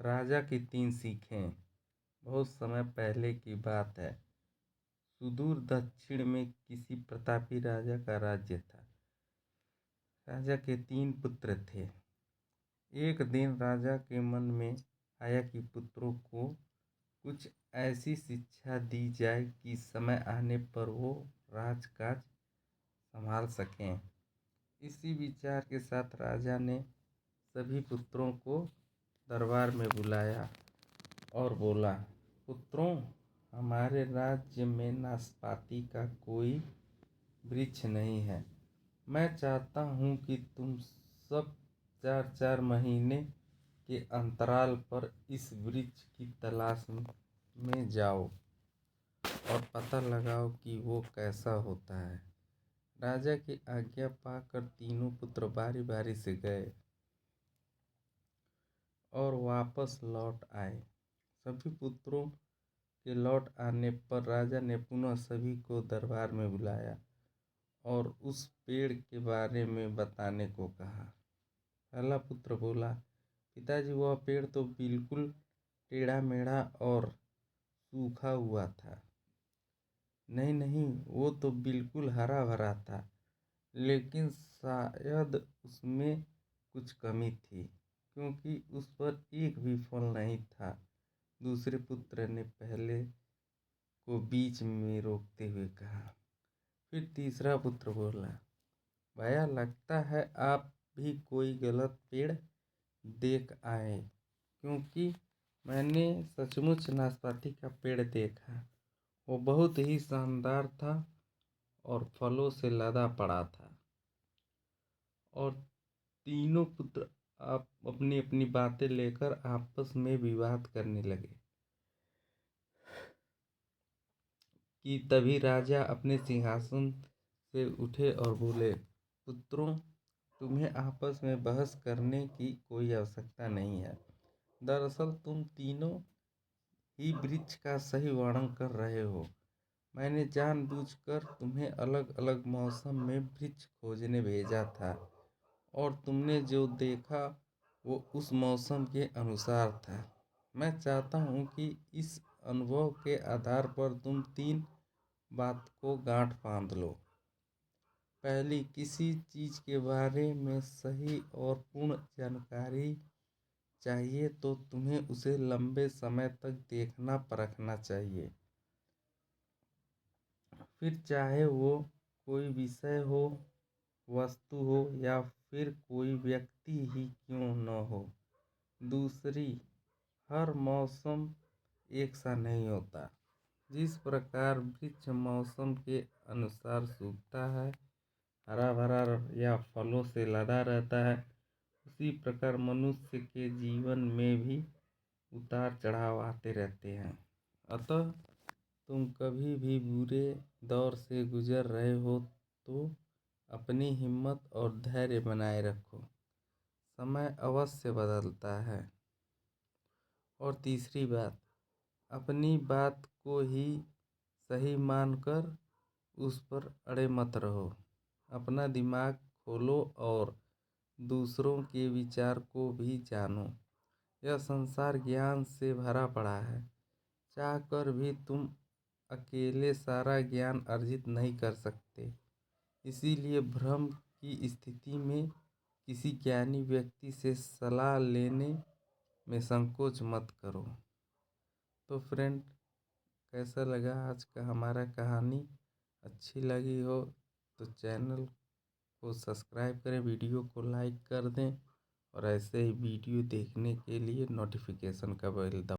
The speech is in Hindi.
राजा की 3 सीखें। बहुत समय पहले की बात है। सुदूर दक्षिण में किसी प्रतापी राजा का राज्य था। राजा के 3 पुत्र थे। एक दिन राजा के मन में आया कि पुत्रों को कुछ ऐसी शिक्षा दी जाए कि समय आने पर वो राजकाज संभाल सकें। इसी विचार के साथ राजा ने सभी पुत्रों को दरबार में बुलाया और बोला, पुत्रों, हमारे राज्य में नाशपाती का कोई वृक्ष नहीं है। मैं चाहता हूँ कि तुम सब 4-4 महीने के अंतराल पर इस वृक्ष की तलाश में जाओ और पता लगाओ कि वो कैसा होता है। राजा की आज्ञा पाकर तीनों पुत्र बारी बारी से गए और वापस लौट आए। सभी पुत्रों के लौट आने पर राजा ने पुनः सभी को दरबार में बुलाया और उस पेड़ के बारे में बताने को कहा। पहला पुत्र बोला, पिताजी, वह पेड़ तो बिल्कुल टेढ़ा मेढ़ा और सूखा हुआ था। नहीं नहीं, वो तो बिल्कुल हरा भरा था, लेकिन शायद उसमें कुछ कमी थी, क्योंकि उस पर एक भी फल नहीं था। दूसरे पुत्र ने पहले को बीच में रोकते हुए कहा। फिर तीसरा पुत्र बोला, भैया, लगता है आप भी कोई गलत पेड़ देख आए, क्योंकि मैंने सचमुच नाशपाती का पेड़ देखा। वो बहुत ही शानदार था और फलों से लदा पड़ा था। और तीनों पुत्र आप अपनी अपनी बातें लेकर आपस में विवाद करने लगे कि तभी राजा अपने सिंहासन से उठे और बोले, पुत्रों, तुम्हें आपस में बहस करने की कोई आवश्यकता नहीं है। दरअसल तुम तीनों ही वृक्ष का सही वर्णन कर रहे हो। मैंने जानबूझकर तुम्हें अलग अलग मौसम में वृक्ष खोजने भेजा था और तुमने जो देखा वो उस मौसम के अनुसार था। मैं चाहता हूँ कि इस अनुभव के आधार पर तुम 3 बात को गांठ बांध लो। पहली, किसी चीज़ के बारे में सही और पूर्ण जानकारी चाहिए तो तुम्हें उसे लंबे समय तक देखना परखना चाहिए। फिर चाहे वो कोई विषय हो, वस्तु हो या फिर कोई व्यक्ति ही क्यों न हो। दूसरी, हर मौसम एक सा नहीं होता। जिस प्रकार वृक्ष मौसम के अनुसार सूखता है, हरा भरा या फलों से लदा रहता है, उसी प्रकार मनुष्य के जीवन में भी उतार चढ़ाव आते रहते हैं। अतः तुम कभी भी बुरे दौर से गुजर रहे हो तो अपनी हिम्मत और धैर्य बनाए रखो। समय अवश्य बदलता है। और तीसरी बात, अपनी बात को ही सही मानकर उस पर अड़े मत रहो। अपना दिमाग खोलो और दूसरों के विचार को भी जानो। यह संसार ज्ञान से भरा पड़ा है। चाहकर भी तुम अकेले सारा ज्ञान अर्जित नहीं कर सकते। इसीलिए भ्रम की स्थिति में किसी ज्ञानी व्यक्ति से सलाह लेने में संकोच मत करो। तो फ्रेंड, कैसा लगा आज का हमारा कहानी? अच्छी लगी हो तो चैनल को सब्सक्राइब करें, वीडियो को लाइक कर दें और ऐसे ही वीडियो देखने के लिए नोटिफिकेशन का बेल दबाएं।